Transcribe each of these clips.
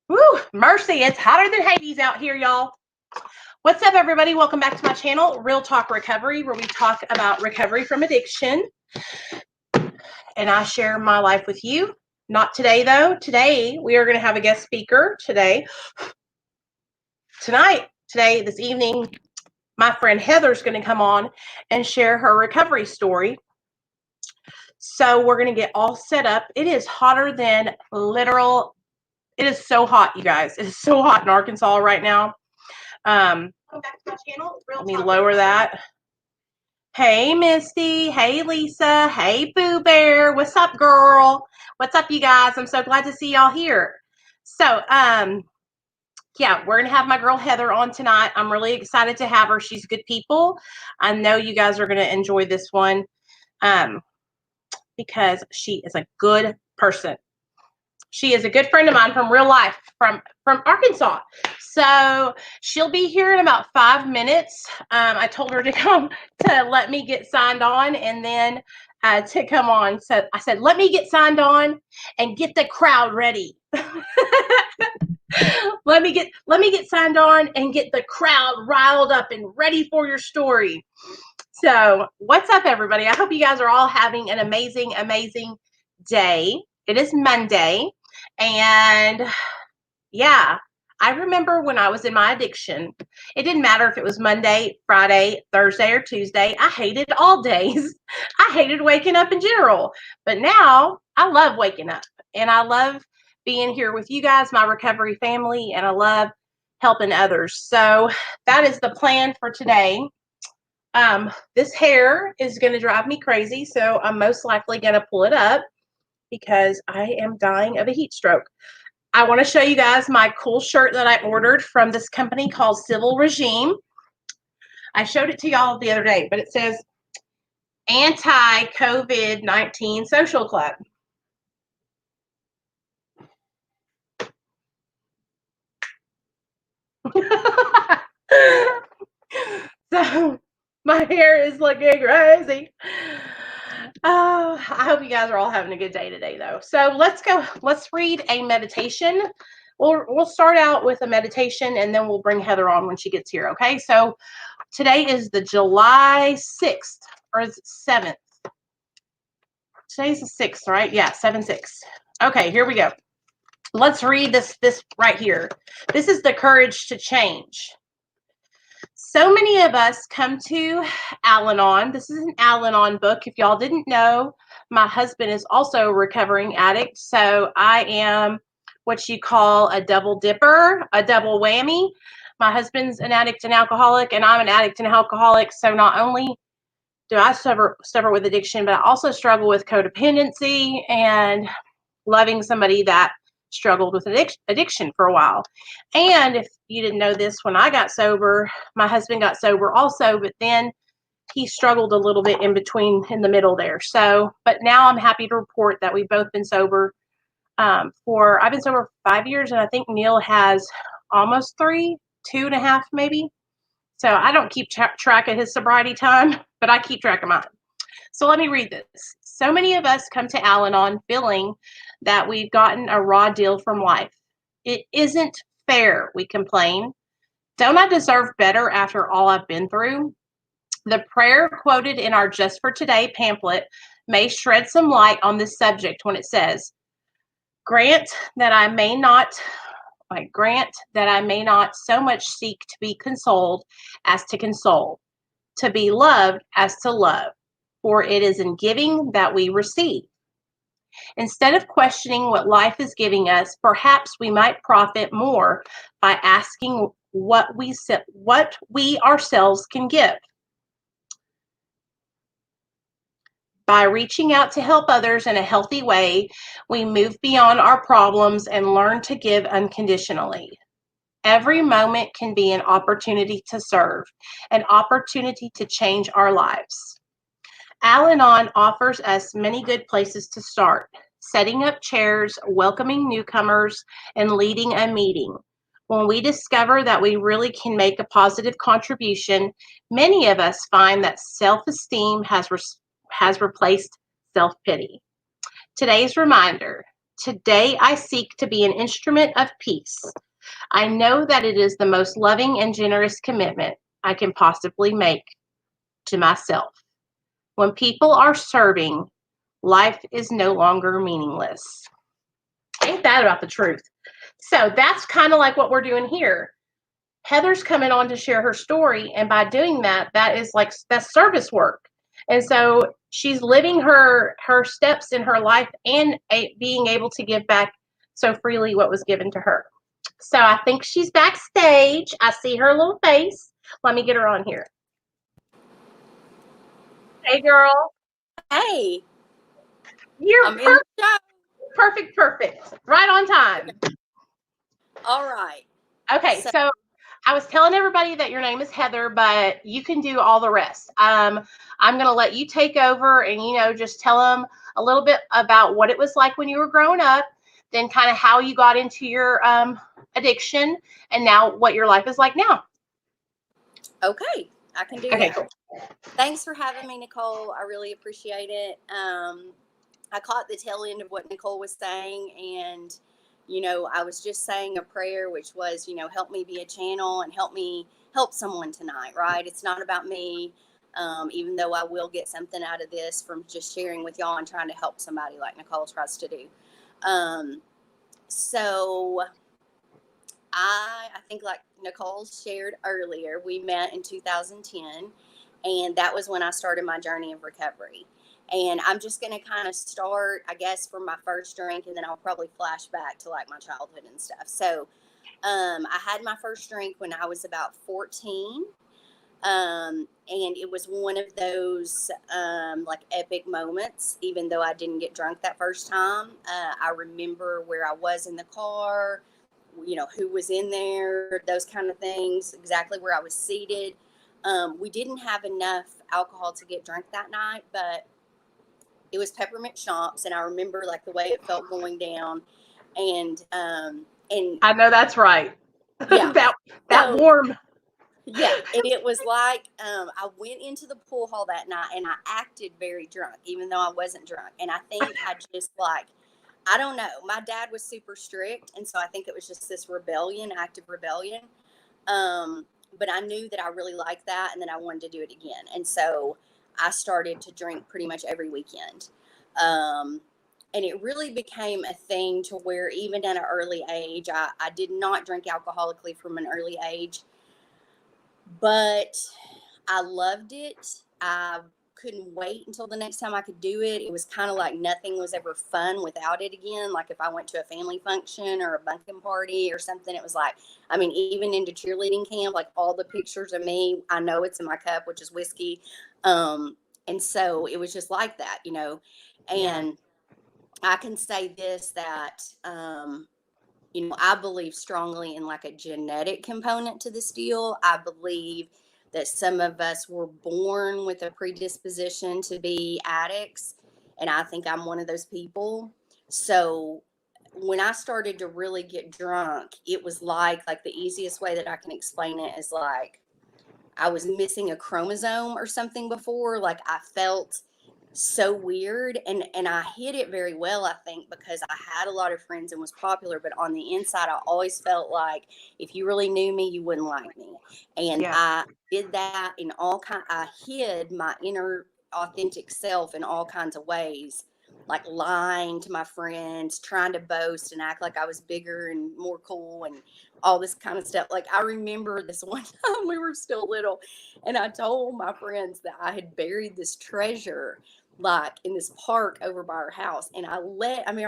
Woo, mercy, it's hotter than Hades out here, y'all. What's up, everybody? Welcome back to my channel, Real Talk Recovery, where we talk about recovery from addiction. And I share my life with you. Not today, though. Today, we are going to have a guest speaker today. This evening, my friend Heather's going to come on and share her recovery story. So we're going to get all set up. It is hotter than literal. It is so hot, you guys. It is so hot in Arkansas right now. Welcome back to my channel. Let me lower that. Hey, Misty. Hey, Lisa. Hey, Boo Bear. What's up, girl? What's up, you guys? I'm so glad to see y'all here. So, yeah, we're going to have my girl Heather on tonight. I'm really excited to have her. She's good people. I know you guys are going to enjoy this one because she is a good person. She is a good friend of mine from real life, from Arkansas. So she'll be here in about 5 minutes. I told her to come to let me get signed on and then to come on. So I said, let me get signed on and get the crowd ready. let me get signed on and get the crowd riled up and ready for your story. So what's up, everybody? I hope you guys are all having an amazing, amazing day. It is Monday. And yeah, I remember when I was in my addiction, it didn't matter if it was Monday, Friday, Thursday, or Tuesday. I hated all days. I hated waking up in general. But now I love waking up and I love being here with you guys, my recovery family, and I love helping others. So that is the plan for today. This hair is going to drive me crazy, so I'm most likely going to pull it up because I am dying of a heat stroke. I want to show you guys my cool shirt that I ordered from this company called Civil Regime. I showed it to y'all the other day, but it says Anti-COVID-19 Social Club. So my hair is looking crazy. I hope you guys are all having a good day today, though. So let's go. Let's read a meditation. We'll start out with a meditation, and then we'll bring Heather on when she gets here, okay? So today is the July 6th, or is it 7th? Today's the 6th, right? Yeah, 7/6. Okay, here we go. Let's read this right here. This is the courage to change. So many of us come to Al-Anon. This is an Al-Anon book. If y'all didn't know, my husband is also a recovering addict. So I am what you call a double dipper, a double whammy. My husband's an addict and alcoholic, and I'm an addict and alcoholic. So not only do I suffer with addiction, but I also struggle with codependency and loving somebody that struggled with addiction for a while. And if you didn't know this, when I got sober, my husband got sober also, but then he struggled a little bit in the middle there. So, but now I'm happy to report that we've both been sober I've been sober for 5 years, and I think Neil has almost 3, 2.5 maybe. So I don't keep track of his sobriety time, but I keep track of mine. So let me read this. So many of us come to Al-Anon feeling that we've gotten a raw deal from life. It isn't fair, we complain. Don't I deserve better after all I've been through? The prayer quoted in our Just for Today pamphlet may shed some light on this subject when it says, grant that I may not so much seek to be consoled as to console, to be loved as to love, for it is in giving that we receive. Instead of questioning what life is giving us, perhaps we might profit more by asking what we ourselves can give. By reaching out to help others in a healthy way, we move beyond our problems and learn to give unconditionally. Every moment can be an opportunity to serve, an opportunity to change our lives. Al-Anon offers us many good places to start, setting up chairs, welcoming newcomers, and leading a meeting. When we discover that we really can make a positive contribution, many of us find that self-esteem has replaced self-pity. Today's reminder. Today I seek to be an instrument of peace. I know that it is the most loving and generous commitment I can possibly make to myself. When people are serving, life is no longer meaningless. Ain't that about the truth? So that's kind of like what we're doing here. Heather's coming on to share her story, and by doing that, that's service work. And so she's living her steps in her life and being able to give back so freely what was given to her. So I think she's backstage. I see her little face. Let me get her on here. Hey, girl. Hey. You're perfect. Right on time. All right. Okay, so I was telling everybody that your name is Heather, but you can do all the rest. I'm going to let you take over and, just tell them a little bit about what it was like when you were growing up, then kind of how you got into your addiction, and now what your life is like now. Okay, I can do okay, that. Cool. Thanks for having me, Nicole. I really appreciate it. I caught the tail end of what Nicole was saying, and I was just saying a prayer, which was, help me be a channel and help me help someone tonight, right? It's not about me, even though I will get something out of this from just sharing with y'all and trying to help somebody like Nicole tries to do. So I think like Nicole shared earlier, we met in 2010, and that was when I started my journey of recovery. And I'm just going to kind of start, I guess, from my first drink, and then I'll probably flash back to like my childhood and stuff. So I had my first drink when I was about 14. And it was one of those like epic moments, even though I didn't get drunk that first time. I remember where I was in the car, who was in there, those kind of things, exactly where I was seated. We didn't have enough alcohol to get drunk that night, but it was peppermint schnapps, and I remember like the way it felt going down, and I know that's right. Yeah, that warm. Yeah, and it was like I went into the pool hall that night, and I acted very drunk, even though I wasn't drunk. And I think I just I don't know. My dad was super strict, and so I think it was just this active rebellion. But I knew that I really liked that, and then I wanted to do it again. And so I started to drink pretty much every weekend. And it really became a thing to where even at an early age, I did not drink alcoholically from an early age, but I loved it. I couldn't wait until the next time I could do it. It was kind of like nothing was ever fun without it again. Like if I went to a family function or a bunking party or something, it was like, even into cheerleading camp, like all the pictures of me, I know it's in my cup, which is whiskey. And so it was just like that, and Yeah. I can say this, that, I believe strongly in like a genetic component to this deal. I believe that some of us were born with a predisposition to be addicts, and I think I'm one of those people. So when I started to really get drunk, it was like the easiest way that I can explain it is like I was missing a chromosome or something before. Like I felt so weird, and I hid it very well, I think, because I had a lot of friends and was popular, but on the inside I always felt like if you really knew me, you wouldn't like me. And Yeah. I did that in I hid my inner authentic self in all kinds of ways, like lying to my friends, trying to boast and act like I was bigger and more cool and all this kind of stuff. Like I remember this one time we were still little, and I told my friends that I had buried this treasure like in this park over by our house. And I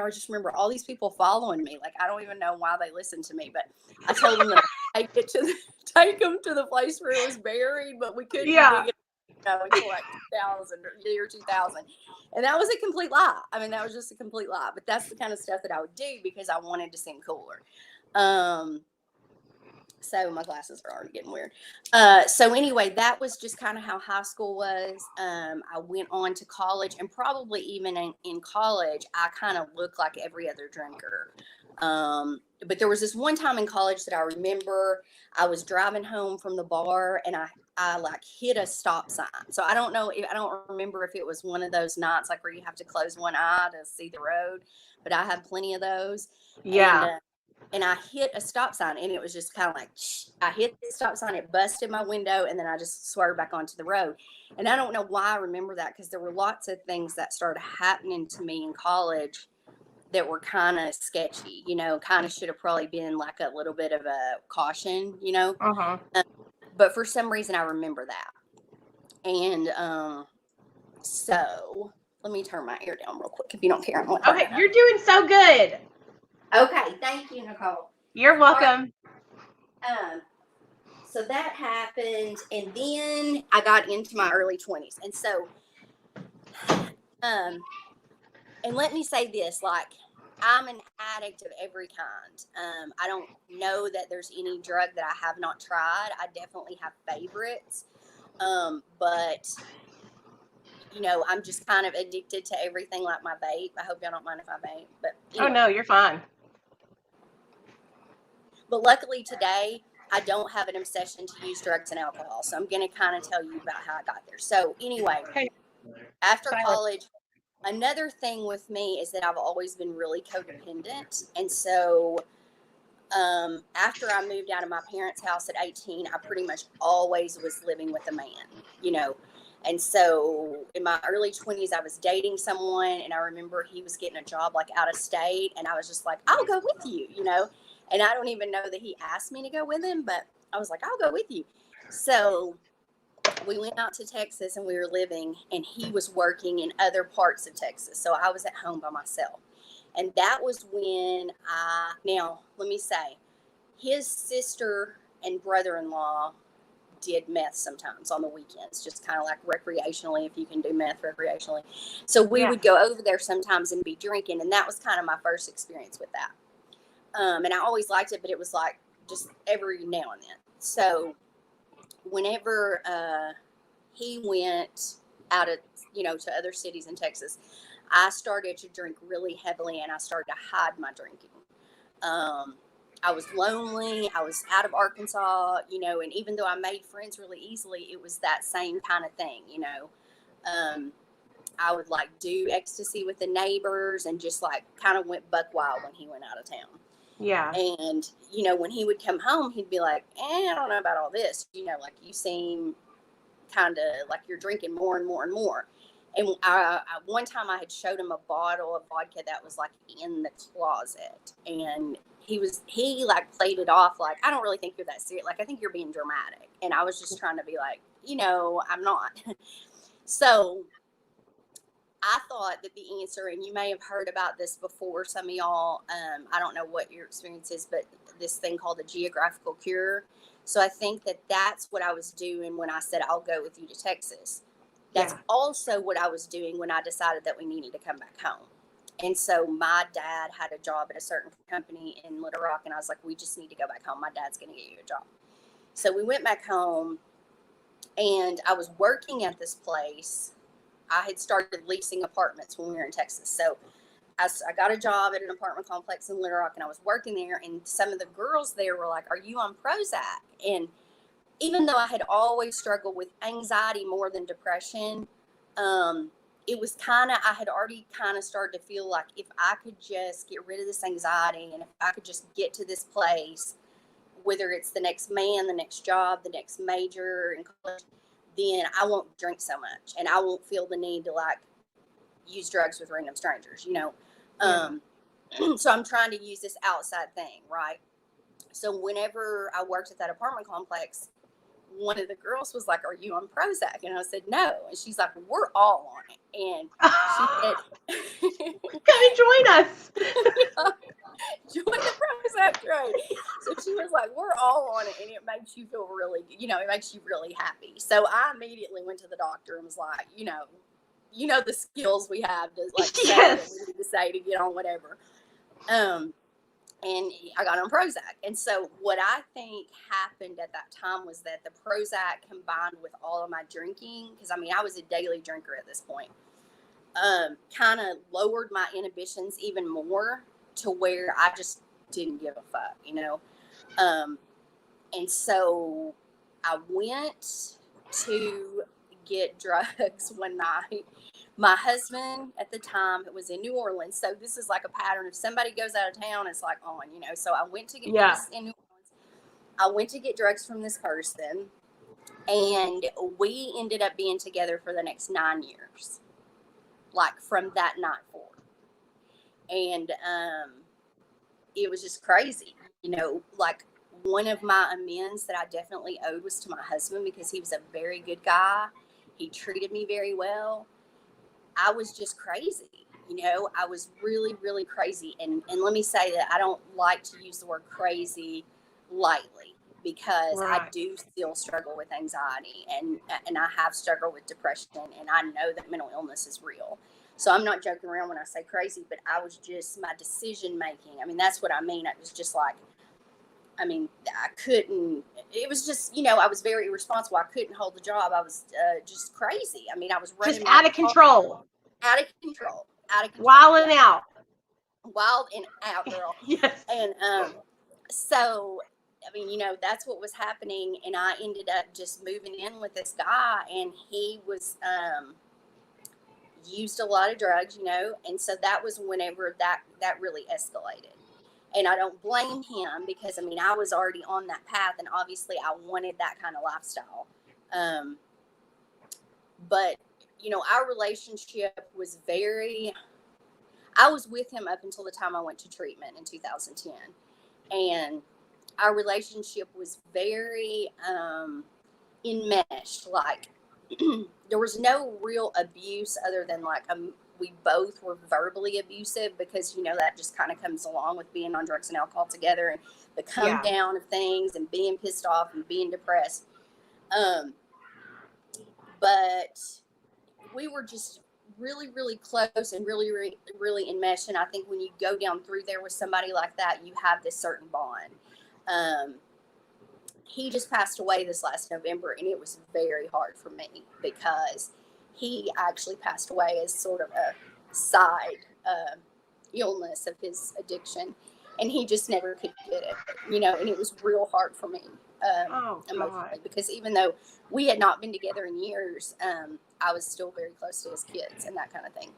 just remember all these people following me. Like, I don't even know why they listened to me, but I told them that I'd take them to the place where it was buried, but we couldn't dig it until like 2000 or year 2000. And that was a complete lie. That was just a complete lie, but that's the kind of stuff that I would do because I wanted to seem cooler. So my glasses are already getting weird. So anyway, that was just kind of how high school was. I went on to college, and probably even in college, I kind of looked like every other drinker. But there was this one time in college that I remember I was driving home from the bar, and I I like hit a stop sign. So I don't know, I don't remember if it was one of those nights like where you have to close one eye to see the road, but I had plenty of those. Yeah. And I hit a stop sign, and it was just kind of like, I hit the stop sign, it busted my window, and then I just swerved back onto the road. And I don't know why I remember that, because there were lots of things that started happening to me in college that were kind of sketchy, kind of should have probably been like a little bit of a caution, but for some reason I remember that. And so let me turn my ear down real quick if you don't care. Okay, you're doing so good. Okay, thank you, Nicole. You're welcome. Right. So that happened, and then I got into my early 20s. And so and let me say this, like, I'm an addict of every kind. I don't know that there's any drug that I have not tried. I definitely have favorites. But I'm just kind of addicted to everything, like my vape. I hope y'all don't mind if I vape, but anyway. Oh no, you're fine. But luckily today, I don't have an obsession to use drugs and alcohol. So I'm going to kind of tell you about how I got there. So anyway, after college, another thing with me is that I've always been really codependent. And so after I moved out of my parents' house at 18, I pretty much always was living with a man, And so in my early 20s, I was dating someone, and I remember he was getting a job like out of state, and I was just like, I'll go with you, And I don't even know that he asked me to go with him, but I was like, I'll go with you. So we went out to Texas, and we were living, and he was working in other parts of Texas. So I was at home by myself. And that was when now let me say, his sister and brother-in-law did meth sometimes on the weekends, just kind of like recreationally, if you can do meth recreationally. So we would go over there sometimes and be drinking. And that was kind of my first experience with that. And I always liked it, but it was like just every now and then. So whenever he went out of, to other cities in Texas, I started to drink really heavily, and I started to hide my drinking. I was lonely. I was out of Arkansas, and even though I made friends really easily, it was that same kind of thing, I would like do ecstasy with the neighbors and just like kind of went buck wild when he went out of town. Yeah. And, when he would come home, he'd be like, I don't know about all this, like you seem kind of like you're drinking more and more and more. And one time I had showed him a bottle of vodka that was like in the closet, and he like played it off like, I don't really think you're that serious. Like, I think you're being dramatic. And I was just trying to be like, I'm not. So I thought that the answer, and you may have heard about this before, some of y'all, I don't know what your experience is, but this thing called a geographical cure. So I think that that's what I was doing when I said, I'll go with you to Texas. That's also what I was doing when I decided that we needed to come back home. And so my dad had a job at a certain company in Little Rock, and I was like, we just need to go back home. My dad's going to get you a job. So we went back home, and I was working at this place. I had started leasing apartments when we were in Texas. So I got a job at an apartment complex in Little Rock, and I was working there, and some of the girls there were like, are you on Prozac? And even though I had always struggled with anxiety more than depression, it was I had already kind of started to feel like if I could just get rid of this anxiety, and if I could just get to this place, whether it's the next man, the next job, the next major in college, then I won't drink so much, and I won't feel the need to like use drugs with random strangers, So I'm trying to use this outside thing, right? So whenever I worked at that apartment complex, one of the girls was like, are you on Prozac? And I said, no. And she's like, we're all on it. And she said, come and join us. Join the Prozac train. So she was like, we're all on it, and it makes you feel really, it makes you really happy. So I immediately went to the doctor and was like, the skills we have to like say what we need to say to get on whatever. And I got on Prozac. And so what I think happened at that time was that the Prozac combined with all of my drinking, because I was a daily drinker at this point, kind of lowered my inhibitions even more to where I just didn't give a fuck, And so I went to get drugs one night. My husband at the time was in New Orleans. So this is like a pattern. If somebody goes out of town, it's like on, you know. So I went to get, he was in New Orleans. I went to get drugs from this person, and we ended up being together for the next 9 years, like from that night forward. And it was just crazy, you know, like one of my amends that I definitely owed was to my husband, because he was a very good guy. He treated me very well. I was just crazy, you know, I was really, really crazy. And let me say that I don't like to use the word crazy lightly, because I do still struggle with anxiety, and I have struggled with depression, and I know that mental illness is real. So I'm not joking around when I say crazy, but I was just, my decision making, I mean, that's what I mean. It was just like, I mean, I couldn't, it was just, you know, I was very irresponsible. I couldn't hold the job. I was just crazy. I mean, I was running just out of control. Out of control. Wild and out. Wild and out, girl. Yes. And so, I mean, you know, that's what was happening. And I ended up just moving in with this guy, and he was used a lot of drugs, you know. And so that was whenever that really escalated. And I don't blame him, because, I mean, I was already on that path, and obviously I wanted that kind of lifestyle. But, you know, our relationship was I was with him up until the time I went to treatment in 2010. And our relationship was very enmeshed. Like, there was no real abuse other than like we both were verbally abusive, because, you know, that just kind of comes along with being on drugs and alcohol together, and the come down of things, and being pissed off and being depressed. But we were just really, really close, and really, really, really enmeshed. And I think when you go down through there with somebody like that, you have this certain bond. He just passed away this last November, and it was very hard for me, because he actually passed away as sort of a side illness of his addiction, and he just never could get it, you know. And it was real hard for me emotionally, because even though we had not been together in years, I was still very close to his kids and that kind of thing,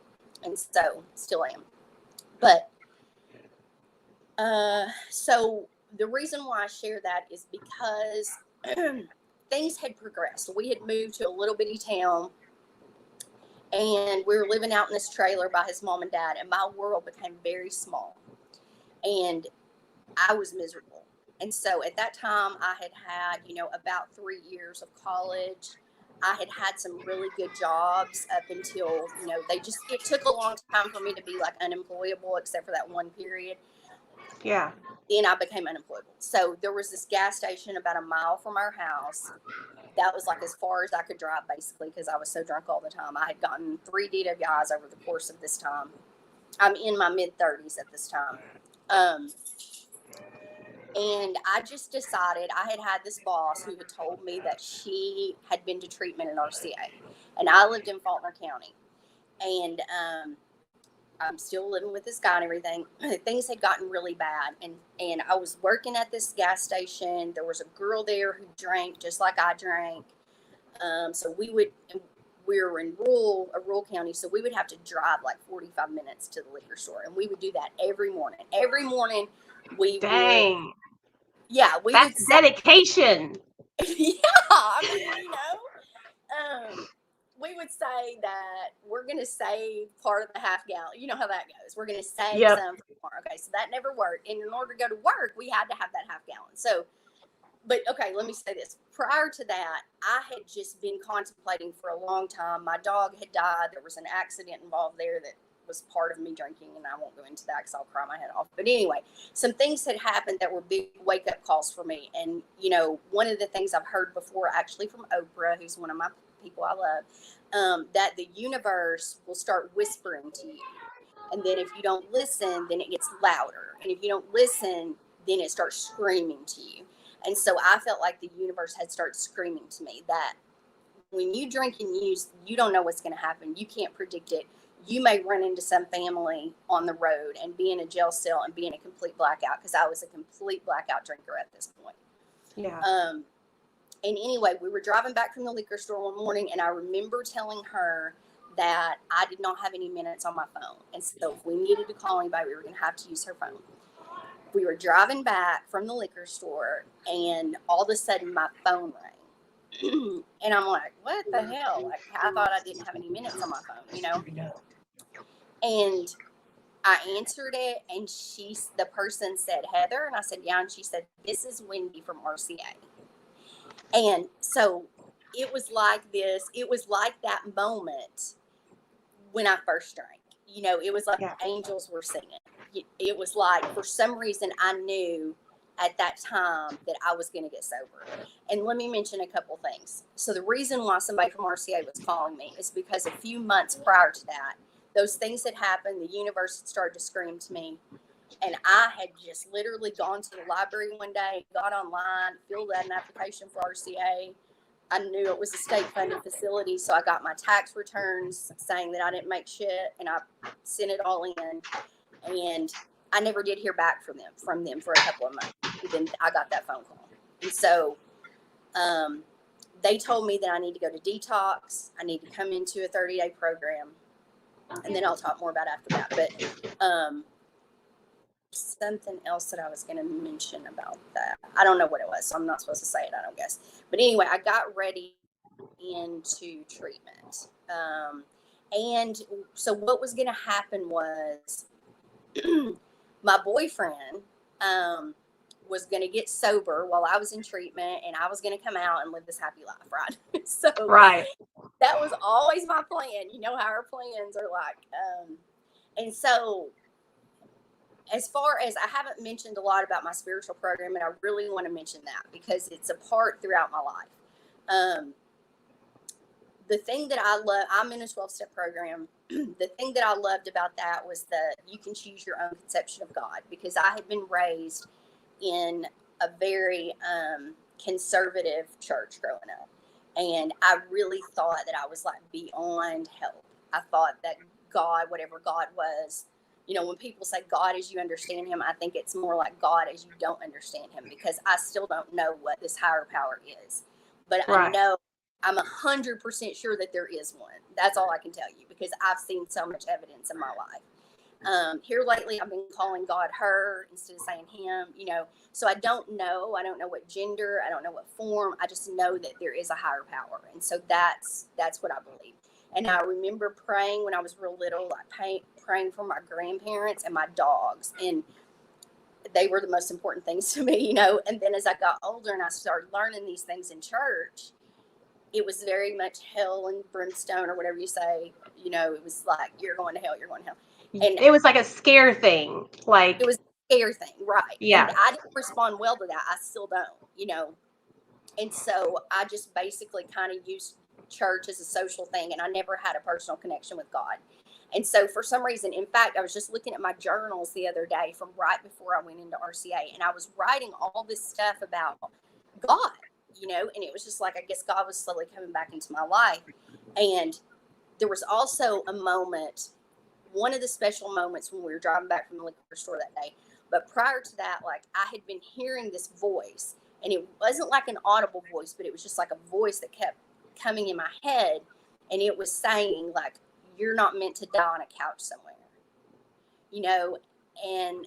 and so still am. But so the reason why I share that is because things had progressed. We had moved to a little bitty town, and we were living out in this trailer by his mom and dad, and my world became very small, and I was miserable. And so at that time, I had, you know, about 3 years of college. I had some really good jobs up until, you know, it took a long time for me to be like unemployable, except for that one period. Yeah. Then I became unemployable. So there was this gas station about a mile from our house. That was like as far as I could drive, basically, because I was so drunk all the time. I had gotten 3 DWIs over the course of this time. I'm in my mid-30s at this time. And I just decided, I had this boss who had told me that she had been to treatment in RCA. And I lived in Faulkner County. And I'm still living with this guy and everything. Things had gotten really bad. And I was working at this gas station. There was a girl there who drank just like I drank. So we were in a rural county, so we would have to drive like 45 minutes to the liquor store. And we would do that every morning. Every morning we Dang. Yeah, that's dedication. Yeah, I mean, you know, we would say that we're going to save part of the half gallon. You know how that goes. We're going to save some for tomorrow. Okay, so that never worked. And in order to go to work, we had to have that half gallon. So, but okay, let me say this. Prior to that, I had just been contemplating for a long time. My dog had died. There was an accident involved there that was part of me drinking, and I won't go into that because I'll cry my head off. But anyway, some things had happened that were big wake-up calls for me. And, you know, one of the things I've heard before, actually from Oprah, who's one of my people I love, that the universe will start whispering to you. And then if you don't listen, then it gets louder. And if you don't listen, then it starts screaming to you. And so I felt like the universe had started screaming to me that when you drink and use, you don't know what's going to happen. You can't predict it. You may run into some family on the road and be in a jail cell and be in a complete blackout, because I was a complete blackout drinker at this point. Yeah. And anyway, we were driving back from the liquor store one morning, and I remember telling her that I did not have any minutes on my phone. And so if we needed to call anybody, we were going to have to use her phone. We were driving back from the liquor store, and all of a sudden my phone rang. And I'm like, what the hell? Like, I thought I didn't have any minutes on my phone, you know? And I answered it, and the person said, Heather? And I said, yeah. And she said, this is Wendy from RCA. And so it was like that moment when I first drank. You know, it was like angels were singing. It was like, for some reason, I knew at that time that I was going to get sober. And let me mention a couple things. So the reason why somebody from RCA was calling me is because a few months prior to that, those things had happened. The universe had started to scream to me. And I had just literally gone to the library one day, got online, filled out an application for RCA. I knew it was a state-funded facility, so I got my tax returns saying that I didn't make shit, and I sent it all in. And I never did hear back from them for a couple of months. And then I got that phone call. And so they told me that I need to go to detox. I need to come into a 30-day program. And then I'll talk more about after that. But something else that I was going to mention about that. I don't know what it was, so I'm not supposed to say it, I don't guess. But anyway, I got ready into treatment. And so what was going to happen was my boyfriend was going to get sober while I was in treatment, and I was going to come out and live this happy life, right? So that was always my plan. You know how our plans are like. And so as far as, I haven't mentioned a lot about my spiritual program, and I really want to mention that because it's a part throughout my life. The thing that I love, I'm in a 12-step program. The thing that I loved about that was that you can choose your own conception of God, because I had been raised in a very conservative church growing up. And I really thought that I was like beyond help. I thought that God, whatever God was, you know, when people say God as you understand him, I think it's more like God as you don't understand him, because I still don't know what this higher power is. But I know, I'm 100% sure that there is one. That's all I can tell you, because I've seen so much evidence in my life. Here lately, I've been calling God her instead of saying him, you know. So I don't know. I don't know what gender. I don't know what form. I just know that there is a higher power. And so that's what I believe. And I remember praying when I was real little, like praying for my grandparents and my dogs. And they were the most important things to me, you know. And then as I got older and I started learning these things in church, it was very much hell and brimstone, or whatever you say. You know, it was like, you're going to hell, you're going to hell. And it was like a scare thing. Like, it was a scare thing, right? Yeah. And I didn't respond well to that. I still don't, you know. And so I just basically kind of used church as a social thing, and I never had a personal connection with God. And so for some reason, in fact, I was just looking at my journals the other day from right before I went into RCA, and I was writing all this stuff about God, you know, and it was just like, I guess God was slowly coming back into my life. And there was also a moment, one of the special moments when we were driving back from the liquor store that day. But prior to that, like, I had been hearing this voice, and it wasn't like an audible voice, but it was just like a voice that kept coming in my head. And it was saying, like, you're not meant to die on a couch somewhere, you know. And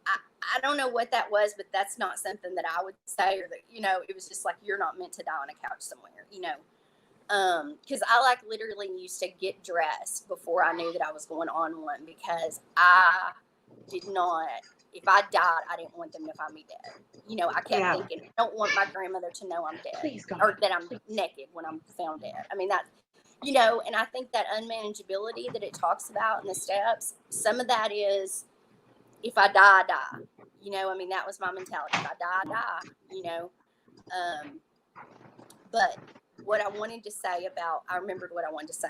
I don't know what that was, but that's not something that I would say, or that, you know, it was just like, you're not meant to die on a couch somewhere, you know. Because I like literally used to get dressed before I knew that I was going on one, because I did not, if I died, I didn't want them to find me dead. You know, I kept thinking, I don't want my grandmother to know I'm dead, or that I'm naked when I'm found dead. I mean, that, you know, and I think that unmanageability that it talks about in the steps, some of that is, if I die, I die. You know, I mean, that was my mentality. If I die, I die, you know. But what I wanted to say about, I remembered what I wanted to say.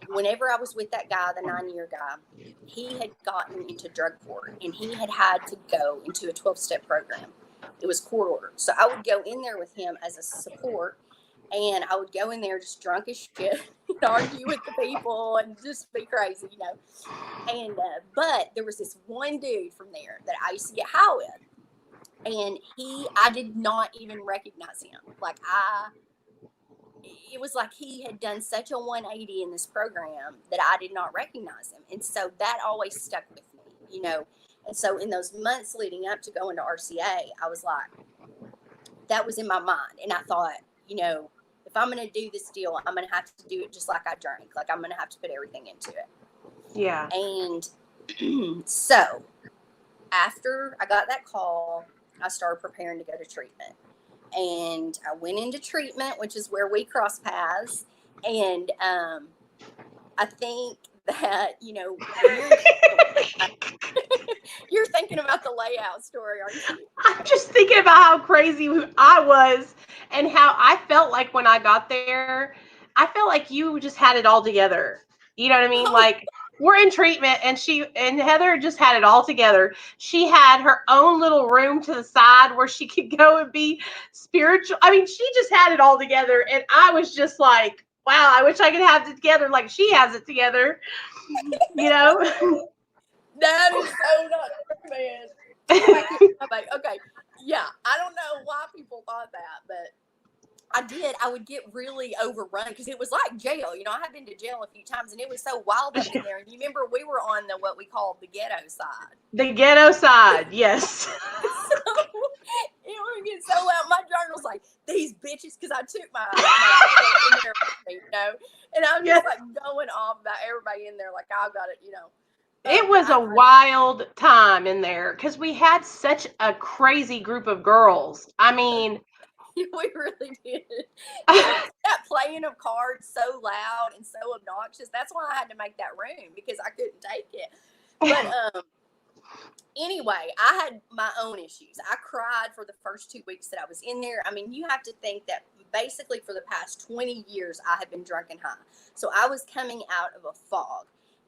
Whenever I was with that guy, the 9-year guy, he had gotten into drug court, and he had to go into a 12-step program. It was court ordered. So I would go in there with him as a support, and I would go in there just drunk as shit and argue with the people and just be crazy, you know. And but there was this one dude from there that I used to get high with, And I did not even recognize him. Like, it was like he had done such a 180 in this program that I did not recognize him. And so that always stuck with me, you know. And so in those months leading up to going to RCA, I was like, that was in my mind. And I thought, you know, if I'm going to do this deal, I'm going to have to do it just like I drank. Like, I'm going to have to put everything into it. Yeah. And so after I got that call, I started preparing to go to treatment. And I went into treatment, which is where we cross paths. And I think that, you know, when you're in you're thinking about the layout story, aren't you? I'm just thinking about how crazy I was and how I felt like when I got there. I felt like you just had it all together. You know what I mean? Like, we're in treatment and Heather just had it all together. She had her own little room to the side where she could go and be spiritual. I mean, she just had it all together. And I was just like, wow, I wish I could have it together like she has it together. You know? That is so not true, man. Okay. Yeah. I don't know why people thought that, but I would get really overrun because it was like jail. You know, I had been to jail a few times and it was so wild up in there. And you remember we were on what we called the ghetto side. The ghetto side, yes. So it would get so loud. My journal's like, these bitches, because I took my in there with me, you know, and I'm just like going off about everybody in there, like, I've got it, you know. It was a wild time in there because we had such a crazy group of girls. I mean, we really did. That playing of cards so loud and so obnoxious. That's why I had to make that room, because I couldn't take it. But anyway, I had my own issues. I cried for the first 2 weeks that I was in there. I mean, you have to think that basically for the past 20 years, I had been drunk and high. So I was coming out of a fog.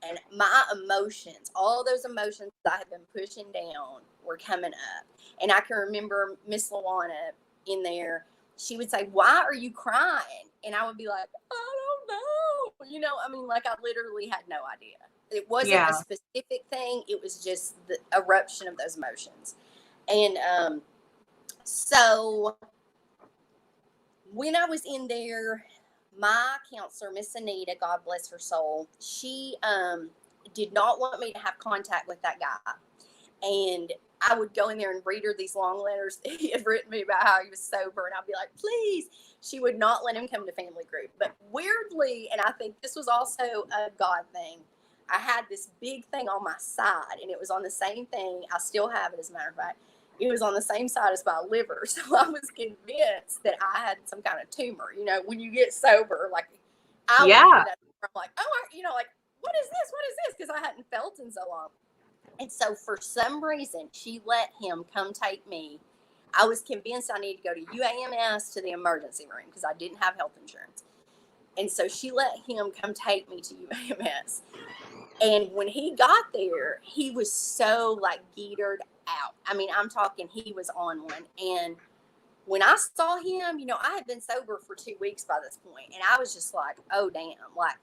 And my emotions, all those emotions I had been pushing down, were coming up. And I can remember Miss Luana in there. She would say, "Why are you crying?" And I would be like, "I don't know." You know, I mean, like, I literally had no idea. It wasn't a specific thing. It was just the eruption of those emotions. And so when I was in there, my counselor, Miss Anita, God bless her soul, she did not want me to have contact with that guy. And I would go in there and read her these long letters that he had written me about how he was sober. And I'd be like, please. She would not let him come to family group. But weirdly, and I think this was also a God thing, I had this big thing on my side. And it was on the same thing. I still have it, as a matter of fact. It was on the same side as my liver. So I was convinced that I had some kind of tumor. You know, when you get sober, like, I went through that. I'm like, like, what is this? What is this? Because I hadn't felt in so long. And so for some reason, she let him come take me. I was convinced I needed to go to UAMS to the emergency room because I didn't have health insurance. And so she let him come take me to UAMS. And when he got there, he was so, like, geetered out. I mean, I'm talking, he was on one. And when I saw him, you know, I had been sober for 2 weeks by this point. And I was just like, oh, damn, like,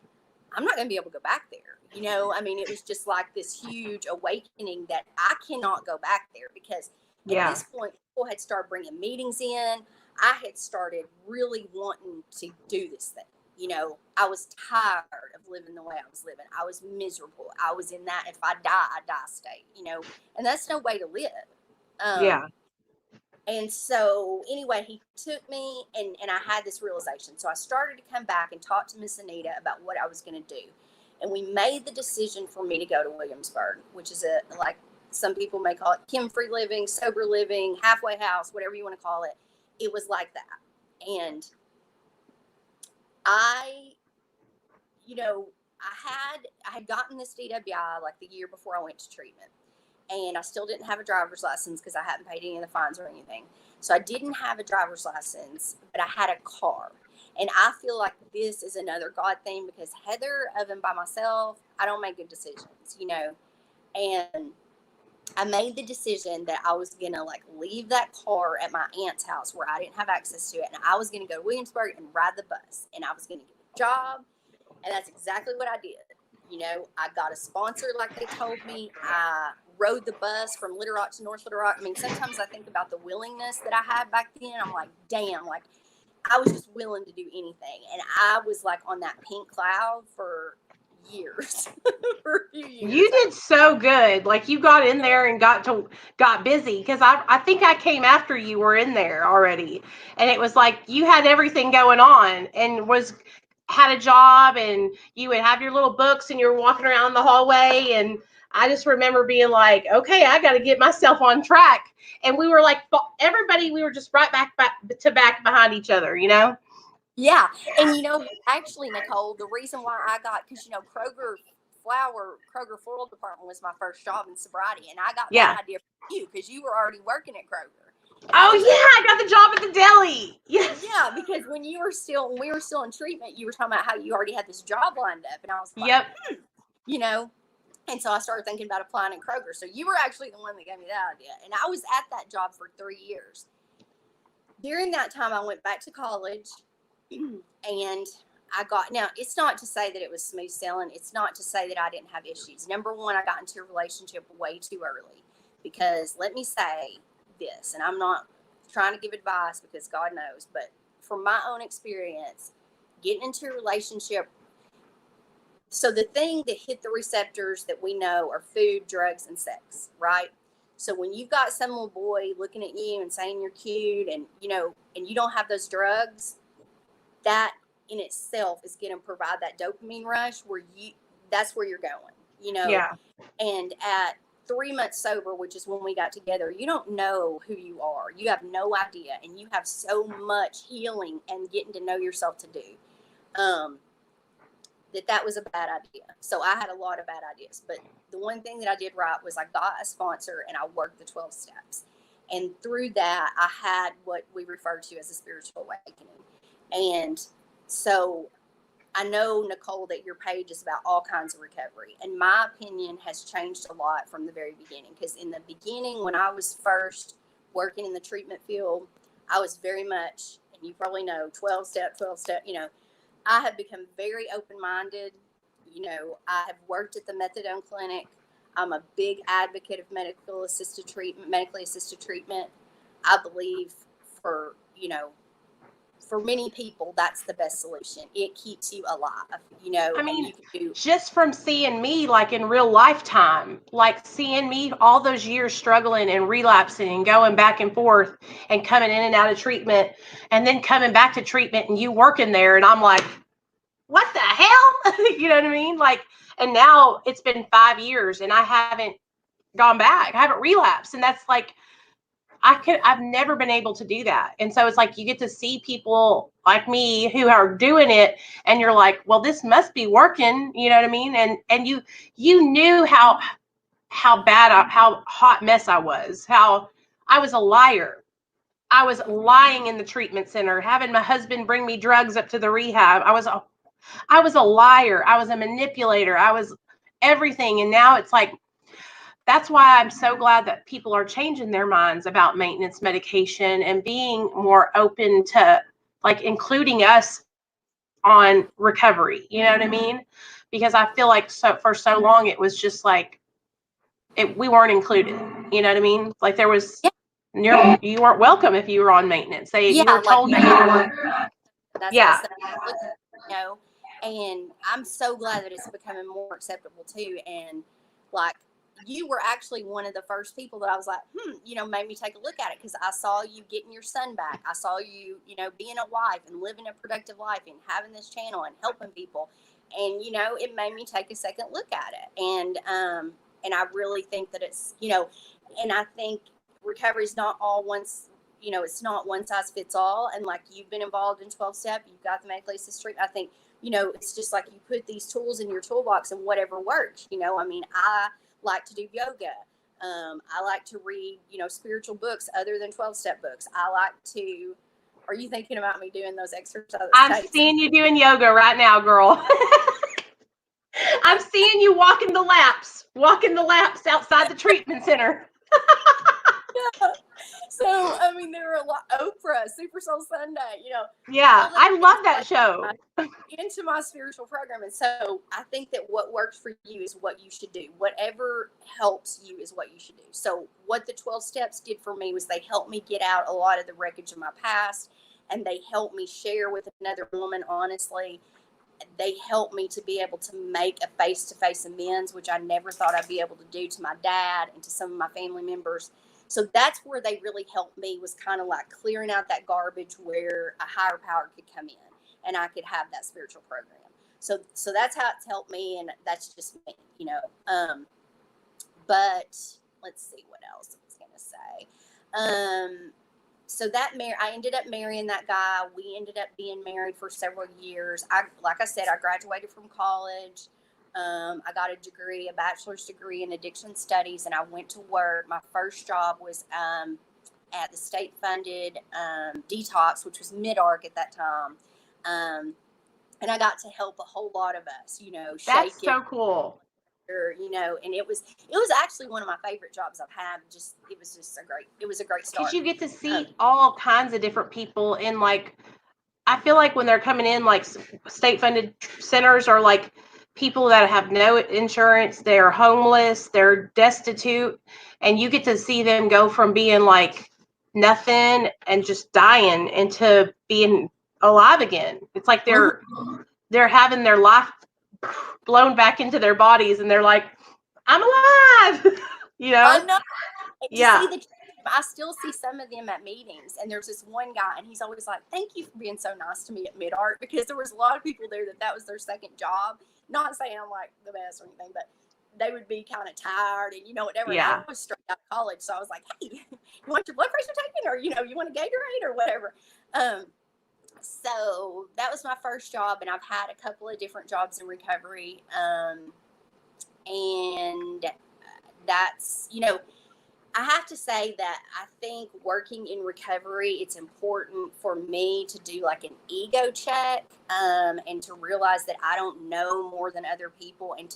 I'm not going to be able to go back there. You know, I mean, it was just like this huge awakening that I cannot go back there because at this point, people had started bringing meetings in. I had started really wanting to do this thing. You know, I was tired of living the way I was living. I was miserable. I was in that if I die, I die state, you know, and that's no way to live. And so anyway, he took me and I had this realization. So I started to come back and talk to Miss Anita about what I was going to do. And we made the decision for me to go to Williamsburg, which is like some people may call it Kim-free living, sober living, halfway house, whatever you want to call it. It was like that. And I had gotten this DWI like the year before I went to treatment. And I still didn't have a driver's license because I hadn't paid any of the fines or anything. So I didn't have a driver's license, but I had a car. And I feel like this is another God thing because Heather, other than by myself, I don't make good decisions, you know. And I made the decision that I was going to, like, leave that car at my aunt's house where I didn't have access to it. And I was going to go to Williamsburg and ride the bus. And I was going to get a job. And that's exactly what I did. You know, I got a sponsor like they told me. I rode the bus from Little Rock to North Little Rock. I mean, sometimes I think about the willingness that I had back then. I'm like, damn, like I was just willing to do anything. And I was like on that pink cloud for years, for a few years. You did so good. Like you got in there and got busy, because I think I came after you were in there already, and it was like you had everything going on and had a job, and you would have your little books and you were walking around the hallway, and I just remember being like, okay, I got to get myself on track. And we were like, everybody, we were just right back to back behind each other, you know? Yeah. And, you know, actually, Nicole, the reason why I got, because, you know, Kroger Floral Department was my first job in sobriety. And I got that idea from you because you were already working at Kroger. Oh, yeah, I got the job at the deli. Yes. Yeah, because when we were still in treatment, you were talking about how you already had this job lined up. And I was like, you know, and so I started thinking about applying at Kroger. So you were actually the one that gave me that idea. And I was at that job for 3 years. During that time, I went back to college. And now it's not to say that it was smooth sailing. It's not to say that I didn't have issues. Number one, I got into a relationship way too early, because let me say this, and I'm not trying to give advice because God knows, but from my own experience, getting into a relationship. So the thing that hit the receptors that we know are food, drugs, and sex, right? So when you've got some little boy looking at you and saying you're cute, and, you know, and you don't have those drugs, that in itself is going to provide that dopamine rush where that's where you're going, you know? Yeah. And at 3 months sober, which is when we got together, you don't know who you are. You have no idea. And you have so much healing and getting to know yourself to do, that was a bad idea. So I had a lot of bad ideas, but the one thing that I did right was I got a sponsor and I worked the 12 steps. And through that, I had what we refer to as a spiritual awakening. And so I know, Nicole, that your page is about all kinds of recovery. And my opinion has changed a lot from the very beginning. Because in the beginning, when I was first working in the treatment field, I was very much, and you probably know, 12 step, you know, I have become very open-minded. You know, I have worked at the methadone clinic. I'm a big advocate of medically assisted treatment. I believe for many people, that's the best solution. It keeps you alive, you know. I mean, and you can just from seeing me, like in real lifetime, like seeing me all those years struggling and relapsing and going back and forth and coming in and out of treatment, and then coming back to treatment and you working there, and I'm like, what the hell? You know what I mean? Like, and now it's been 5 years and I haven't gone back. I haven't relapsed. And that's like, I've never been able to do that. And so it's like you get to see people like me who are doing it, and you're like, well, this must be working, you know what I mean? And you knew how bad, how hot mess I was, how I was a liar. I was lying in the treatment center, having my husband bring me drugs up to the rehab. I was a liar. I was a manipulator. I was everything. And now it's like, that's why I'm so glad that people are changing their minds about maintenance medication and being more open to like including us on recovery. You know what I mean? Because I feel like for so long it was just like we weren't included. You know what I mean? Like there was you weren't welcome if you were on maintenance. You were told that you were. That's Yeah. you know, and I'm so glad that it's becoming more acceptable too. And like, you were actually one of the first people that I was like, you know, made me take a look at it, because I saw you getting your son back. I saw you, you know, being a wife and living a productive life and having this channel and helping people. And, you know, it made me take a second look at it. And I really think that it's, you know, and I think recovery is not all once, you know, it's not one size fits all. And like, you've been involved in 12 step, you've got the medically assisted treatment. I think, you know, it's just like you put these tools in your toolbox and whatever works, you know. I mean, I like to do yoga. I like to read, you know, spiritual books other than 12-step books. I like to, are you thinking about me doing those exercises? I'm seeing you doing yoga right now, girl. I'm seeing you walking the laps outside the treatment center. Yeah. So, I mean, there were a lot, Oprah, Super Soul Sunday, Yeah, all the I love things that show. into my spiritual program. And so I think that what works for you is what you should do. Whatever helps you is what you should do. So what the 12 steps did for me was they helped me get out a lot of the wreckage of my past, and they helped me share with another woman honestly. They helped me to be able to make a face-to-face amends, which I never thought I'd be able to do to my dad and to some of my family members. So that's where they really helped me, was kind of like clearing out that garbage where a higher power could come in and I could have that spiritual program. So that's how it's helped me, and that's just me. But let's see what else I was going to say. So I ended up marrying that guy. We ended up being married for several years. Like I said, I graduated from college. I got a bachelor's degree in addiction studies, and I went to work. My first job was at the state-funded detox, which was Mid-Arc at that time. And I got to help a whole lot of us, That's shake it, so cool. and it was actually one of my favorite jobs I've had. It was a great start. Because you get to see all kinds of different people in, like, I feel like when they're coming in, like, state-funded centers are like people that have no insurance, they're homeless, they're destitute, and you get to see them go from being like nothing and just dying into being alive again. It's like they're having their life blown back into their bodies, and they're like, I'm alive. I know. Yeah. I still see some of them at meetings, and there's this one guy, and he's always like, thank you for being so nice to me at Mid-Arc, because there was a lot of people there that was their second job. Not saying I'm like the best or anything, but they would be kind of tired and whatever. Yeah. And I was straight out of college, so I was like, hey, you want your blood pressure taken, or you want a Gatorade or whatever. So that was my first job, and I've had a couple of different jobs in recovery, and that's I have to say that I think working in recovery, it's important for me to do like an ego check, and to realize that I don't know more than other people. And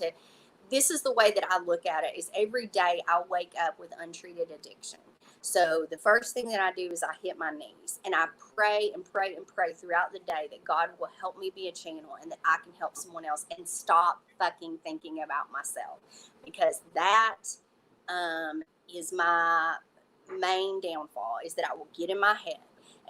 this is the way that I look at it, is every day I wake up with untreated addiction. So the first thing that I do is I hit my knees and I pray and pray and pray throughout the day that God will help me be a channel and that I can help someone else, and stop fucking thinking about myself, because that, is my main downfall, is that I will get in my head.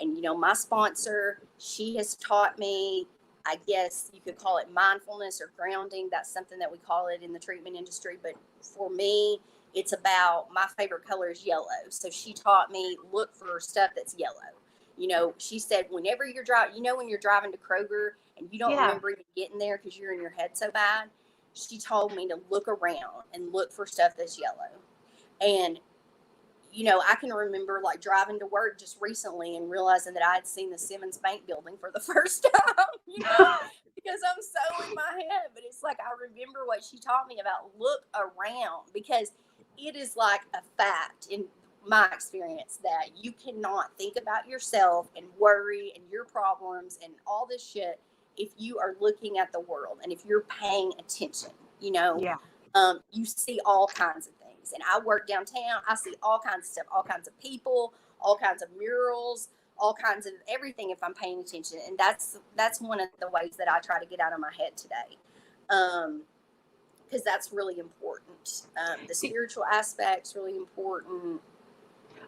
And my sponsor, she has taught me, I guess you could call it mindfulness or grounding. That's something that we call it in the treatment industry. But for me, it's about, my favorite color is yellow. So she taught me, look for stuff that's yellow. She said, whenever you're driving, when you're driving to Kroger and you don't remember even getting there because you're in your head so bad, she told me to look around and look for stuff that's yellow. And, I can remember like driving to work just recently and realizing that I had seen the Simmons Bank building for the first time, because I'm so in my head. But it's like, I remember what she taught me about look around, because it is like a fact in my experience that you cannot think about yourself and worry and your problems and all this shit if you are looking at the world and if you're paying attention. You see all kinds of things. And I work downtown. I see all kinds of stuff, all kinds of people, all kinds of murals, all kinds of everything if I'm paying attention. And that's one of the ways that I try to get out of my head today, because that's really important. The spiritual aspect's really important.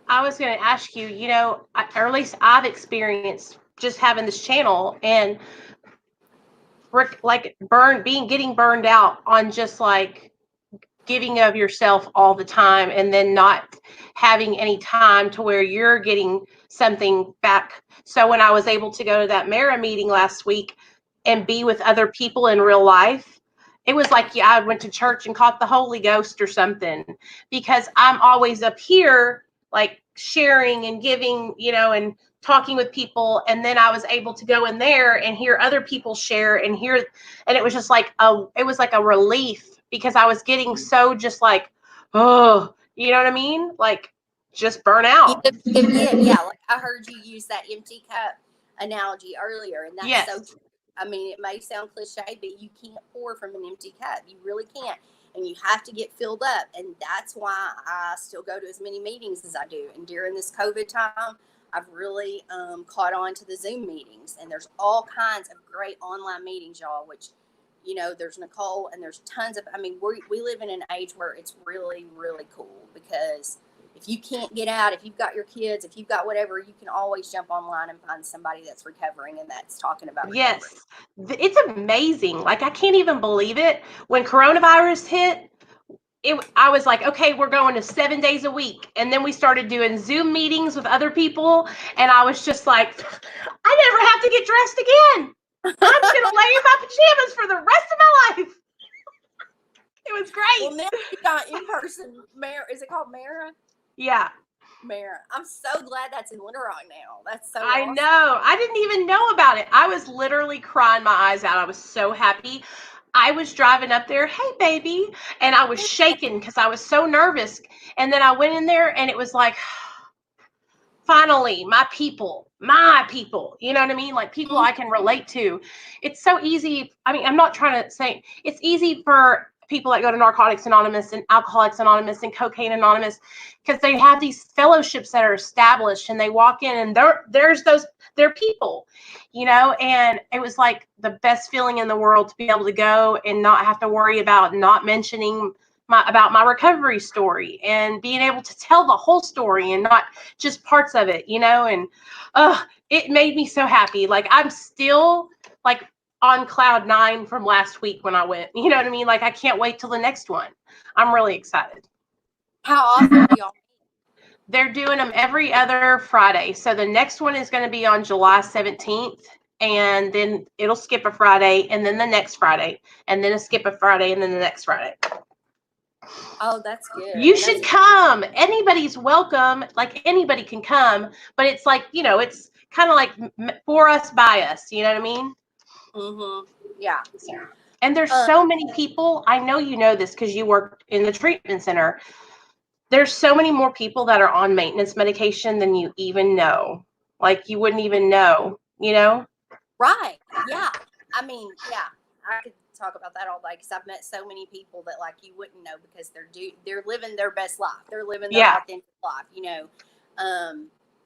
I was going to ask you, or at least I've experienced just having this channel and like getting burned out on just like giving of yourself all the time, and then not having any time to where you're getting something back. So when I was able to go to that Mara meeting last week and be with other people in real life, it was like, I went to church and caught the Holy Ghost or something, because I'm always up here like sharing and giving, and talking with people. And then I was able to go in there and hear other people share and it was just like it was like a relief, because I was getting so just like, oh, you know what I mean? Like just burn out. Yeah. Like I heard you use that empty cup analogy earlier, and that's so true. I mean, it may sound cliche, but you can't pour from an empty cup. You really can't. and you have to get filled up. And that's why I still go to as many meetings as I do. And during this COVID time, I've really caught on to the Zoom meetings, and there's all kinds of great online meetings, y'all, which, you know, there's Nicole, and there's tons of, I mean, we live in an age where it's really, really cool, because if you can't get out, if you've got your kids, if you've got whatever, you can always jump online and find somebody that's recovering and that's talking about recovery. Yes. It's amazing. Like, I can't even believe it. When coronavirus hit, I was like, okay, we're going to 7 days a week. And then we started doing Zoom meetings with other people. And I was just like, I never have to get dressed again. I'm just going to lay in my pajamas for the rest of my life. It was great. Well, now you got in person. Is it called Mara? Yeah. Mara. I'm so glad that's in Little Rock now. That's so I awesome. know. I didn't even know about it. I was literally crying my eyes out. I was so happy. I was driving up there, hey, baby, and I was shaking because I was so nervous. And then I went in there, and it was like, finally, my people, you know what I mean? Like, people I can relate to. It's so easy. I mean, I'm not trying to say it's easy for people that go to Narcotics Anonymous and Alcoholics Anonymous and Cocaine Anonymous, because they have these fellowships that are established, and they walk in, and they're people, you know. And it was like the best feeling in the world to be able to go and not have to worry about not mentioning about my recovery story, and being able to tell the whole story and not just parts of it, you know. And it made me so happy. Like, I'm still like on cloud 9 from last week when I went, you know what I mean? Like, I can't wait till the next one. I'm really excited. How often do y'all? They're doing them every other Friday. So the next one is going to be on July 17th. And then it'll skip a Friday, and then the next Friday, and then skip a Friday, and then the next Friday. Oh, that's good. You should come. Anybody's welcome. Like, anybody can come, but it's like, you know, it's kind of like for us, by us. You know what I mean? Mm-hmm. Yeah. And there's so many people. I know you know this because you work in the treatment center. There's so many more people that are on maintenance medication than you even know. Like, you wouldn't even know, you know? Right. Yeah. I mean, yeah, I could talk about that all day, because I've met so many people that, like, you wouldn't know, because they're living their best life. They're living their authentic life, you know?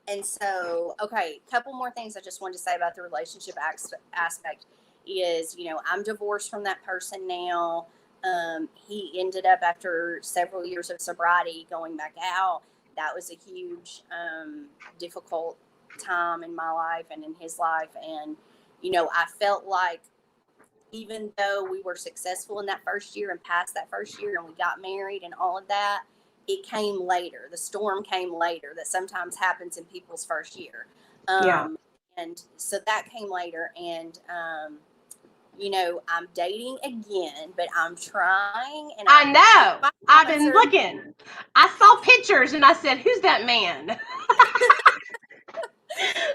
And so, okay, a couple more things I just wanted to say about the relationship aspect is, you know, I'm divorced from that person now. He ended up, after several years of sobriety, going back out. That was a huge, difficult time in my life and in his life. And, you know, I felt like, even though we were successful in that first year and past that first year, and we got married and all of that, it came later. The storm came later, that sometimes happens in people's first year. And so that came later. And, you know, I'm dating again, but I'm trying. And I know. I've been looking. I saw pictures, and I said, who's that man?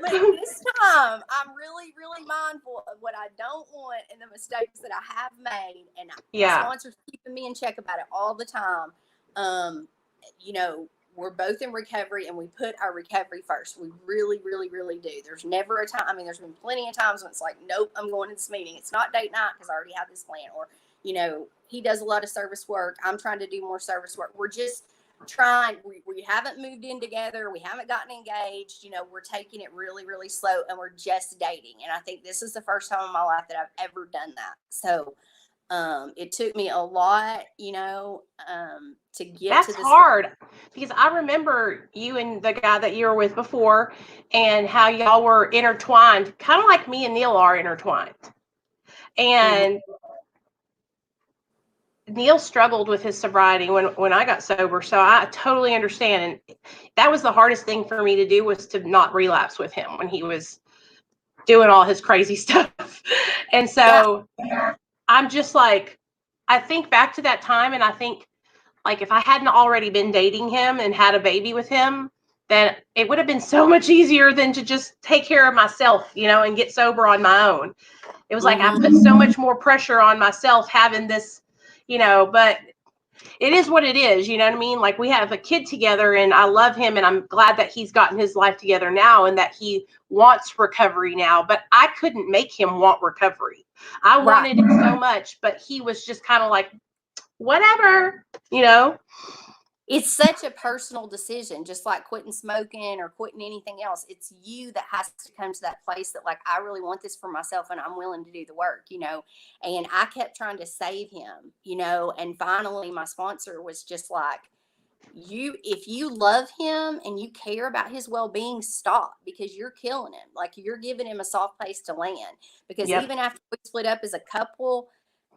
But this time, I'm really, really mindful of what I don't want and the mistakes that I have made. And my sponsor's keeping me in check about it all the time. You know, we're both in recovery, and we put our recovery first. We really, really, really do. There's never a time. I mean, there's been plenty of times when it's like, nope, I'm going to this meeting. It's not date night because I already have this plan. Or, you know, he does a lot of service work. I'm trying to do more service work. We're just trying. We haven't moved in together. We haven't gotten engaged. You know, we're taking it really, really slow, and we're just dating. And I think this is the first time in my life that I've ever done that. So it took me a lot, you know, to get to this. That's hard, because I remember you and the guy that you were with before, and how y'all were intertwined, kind of like me and Neil are intertwined. And Neil struggled with his sobriety when I got sober, so I totally understand. And that was the hardest thing for me to do, was to not relapse with him when he was doing all his crazy stuff. And so I'm just like, I think back to that time, and I think, like, if I hadn't already been dating him and had a baby with him, then it would have been so much easier than to just take care of myself, you know, and get sober on my own. It was like I put so much more pressure on myself having this, you know, but it is what it is, you know what I mean? Like, we have a kid together, and I love him, and I'm glad that he's gotten his life together now and that he wants recovery now, but I couldn't make him want recovery. I wanted it so much, but he was just kind of like, whatever, It's such a personal decision, just like quitting smoking or quitting anything else. It's you that has to come to that place that, like, I really want this for myself and I'm willing to do the work, And I kept trying to save him, and finally my sponsor was just like, if you love him and you care about his well-being, stop, because you're killing him. Like, you're giving him a soft place to land, because Yep. even after we split up as a couple,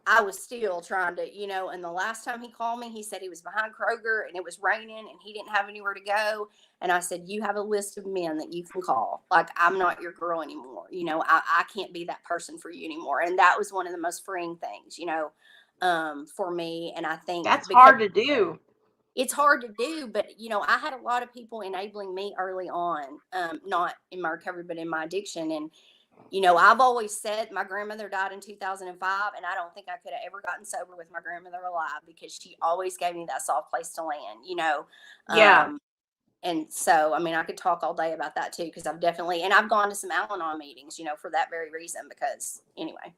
I was still trying to, and the last time he called me, he said he was behind Kroger and it was raining and he didn't have anywhere to go. And I said, you have a list of men that you can call. Like, I'm not your girl anymore. I can't be that person for you anymore. And that was one of the most freeing things, for me. And I think That's because hard to do. it's hard to do, but I had a lot of people enabling me early on, not in my recovery, but in my addiction. And I've always said my grandmother died in 2005, and I don't think I could have ever gotten sober with my grandmother alive, because she always gave me that soft place to land. Yeah. And so, I mean, I could talk all day about that too, because I've gone to some Al-Anon meetings, for that very reason, because anyway.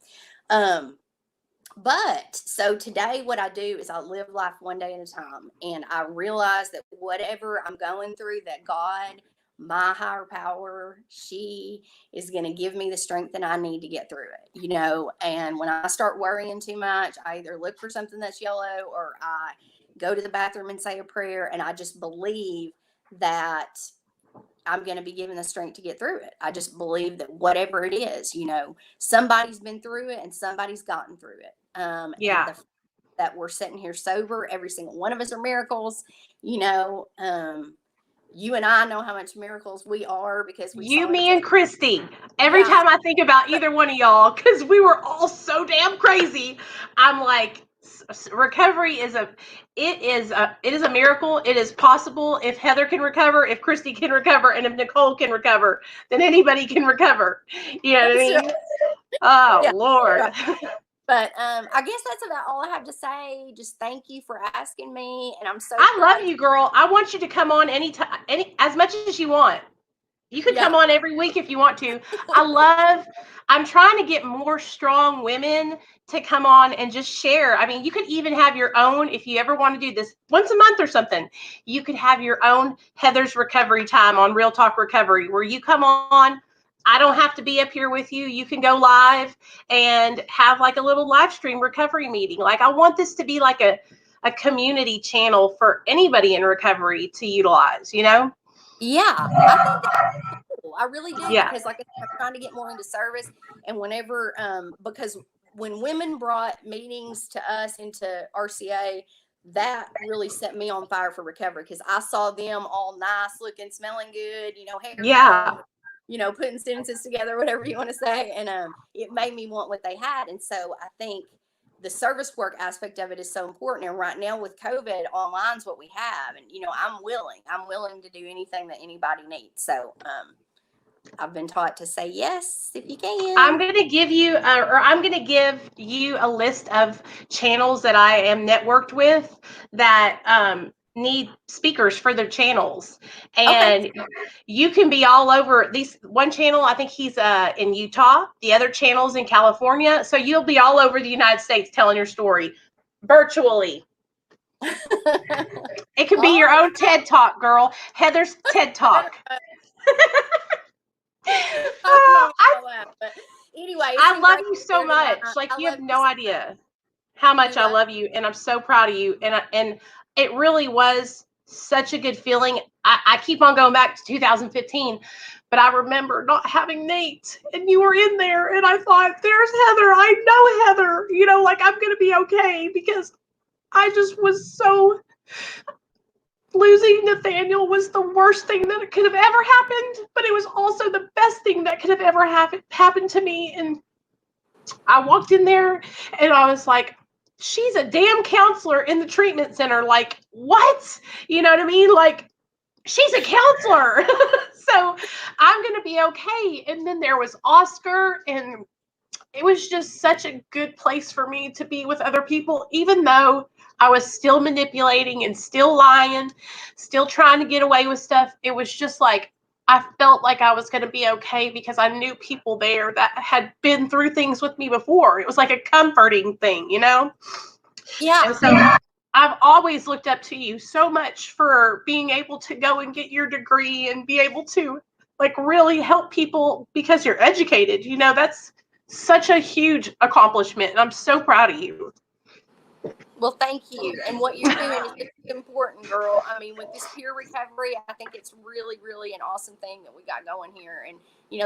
But so today, what I do is I live life one day at a time, and I realize that whatever I'm going through, that God, my higher power, she is going to give me the strength that I need to get through it, And when I start worrying too much, I either look for something that's yellow, or I go to the bathroom and say a prayer, and I just believe that I'm going to be given the strength to get through it. I just believe that whatever it is, somebody's been through it and somebody's gotten through it. Yeah. And that we're sitting here sober, every single one of us are miracles. You and I know how much miracles we are, because we You, saw each me, other. and Christy. Every Yeah. time I think about either one of y'all, because we were all so damn crazy, I'm like, recovery is a miracle. It is possible. If Heather can recover, if Christy can recover, and if Nicole can recover, then anybody can recover. You know what I That's mean? right. Oh, Yeah. Lord. Right. But I guess that's about all I have to say. Just thank you for asking me, and I'm so I proud love you, girl. I want you to come on anytime, as much as you want. You could come Yeah. on every week if you want to. I'm trying to get more strong women to come on and just share. I mean, you could even have your own, if you ever want to do this once a month or something, you could have your own Heather's Recovery Time on Real Talk Recovery, where you come on. I don't have to be up here with you. You can go live and have like a little live stream recovery meeting. Like, I want this to be like a community channel for anybody in recovery to utilize, Yeah. I think I really do, Yeah. because, like I said, I'm trying to get more into service. And whenever, because when women brought meetings to us into RCA, that really set me on fire for recovery, because I saw them all nice looking, smelling good, hair Yeah. combed, putting sentences together, whatever you want to say. And it made me want what they had. And so I think the service work aspect of it is so important. And right now with COVID, online's what we have. And, I'm willing to do anything that anybody needs. So, I've been taught to say yes if you can. I'm going to give you, I'm going to give you a list of channels that I am networked with that need speakers for their channels. And you can be all over these. One channel, I think he's in Utah. The other channel's in California. So you'll be all over the United States telling your story virtually. It could be your own TED Talk, girl. Heather's TED Talk. But anyway, I love you so much. Like, you have no idea how much I love you, and I'm so proud of you. And it really was such a good feeling. I keep on going back to 2015, but I remember not having Nate, and you were in there, and I thought, there's Heather. I know Heather. Like, I'm gonna be okay, because I just was so. Losing Nathaniel was the worst thing that could have ever happened, but it was also the best thing that could have ever happened to me. And I walked in there and I was like, she's a damn counselor in the treatment center. Like, what? You know what I mean? Like, she's a counselor. So I'm going to be okay. And then there was Oscar, and it was just such a good place for me to be with other people, even though I was still manipulating and still lying, still trying to get away with stuff. It was just like, I felt like I was going to be okay, because I knew people there that had been through things with me before. It was like a comforting thing, Yeah. And so I've always looked up to you so much for being able to go and get your degree and be able to like really help people because you're educated. You know, that's such a huge accomplishment. And I'm so proud of you. Well, thank you. And what you're doing is just important, girl. I mean, with this peer recovery, I think it's really, really an awesome thing that we got going here. And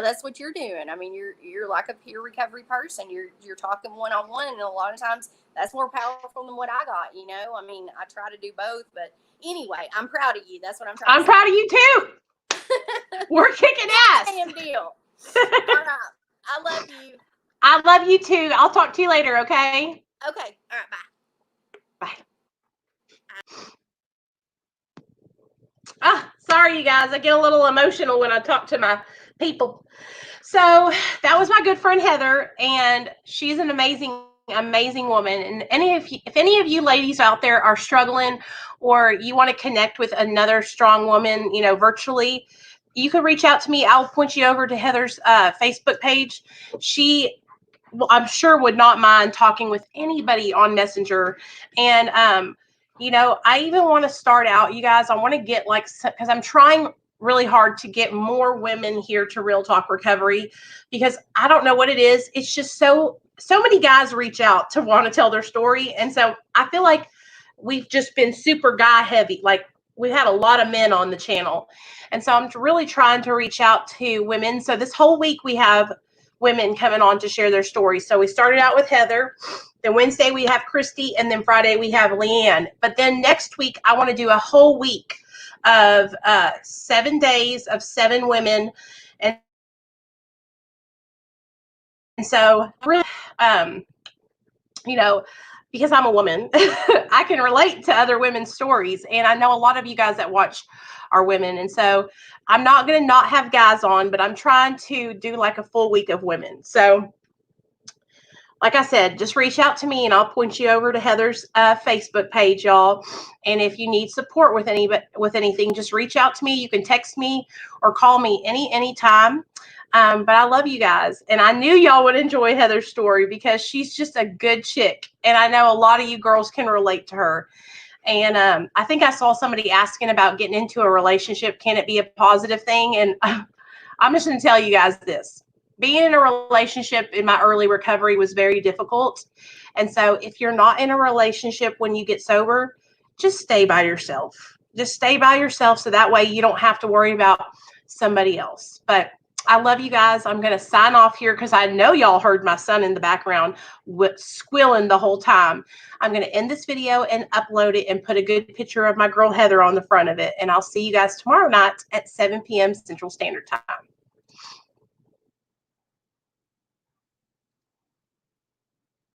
that's what you're doing. I mean, you're like a peer recovery person. You're talking one on one, and a lot of times that's more powerful than what I got. I mean, I try to do both, but anyway, I'm proud of you. That's what I'm trying. I'm proud of you too. We're kicking ass. Damn deal. All right. I love you. I love you too. I'll talk to you later. Okay. Okay. All right. Bye. Bye. Sorry, you guys. I get a little emotional when I talk to my people. So that was my good friend Heather, and she's an amazing woman. And if any of you ladies out there are struggling, or you want to connect with another strong woman, virtually, you can reach out to me. I'll point you over to Heather's Facebook page. She, I'm sure, would not mind talking with anybody on Messenger. And I even want to start out, you guys. I want to get because I'm trying really hard to get more women here to Real Talk Recovery, because I don't know what it is. It's just so many guys reach out to want to tell their story. And so I feel like we've just been super guy heavy. Like, we've had a lot of men on the channel. And so I'm really trying to reach out to women. So this whole week we have women coming on to share their stories. So we started out with Heather. Then Wednesday we have Christy, and then Friday we have Leanne. But then next week I want to do a whole week of 7 days of 7 women. And so really, because I'm a woman, I can relate to other women's stories. And I know a lot of you guys that watch are women. And so I'm not going to not have guys on, but I'm trying to do like a full week of women. So like I said, just reach out to me and I'll point you over to Heather's Facebook page, y'all. And if you need support with anything, just reach out to me. You can text me or call me anytime. But I love you guys. And I knew y'all would enjoy Heather's story because she's just a good chick. And I know a lot of you girls can relate to her. And I think I saw somebody asking about getting into a relationship. Can it be a positive thing? And I'm just going to tell you guys this. Being in a relationship in my early recovery was very difficult. And so if you're not in a relationship when you get sober, just stay by yourself. Just stay by yourself so that way you don't have to worry about somebody else. But I love you guys. I'm going to sign off here because I know y'all heard my son in the background squealing the whole time. I'm going to end this video and upload it and put a good picture of my girl Heather on the front of it. And I'll see you guys tomorrow night at 7 p.m. Central Standard Time.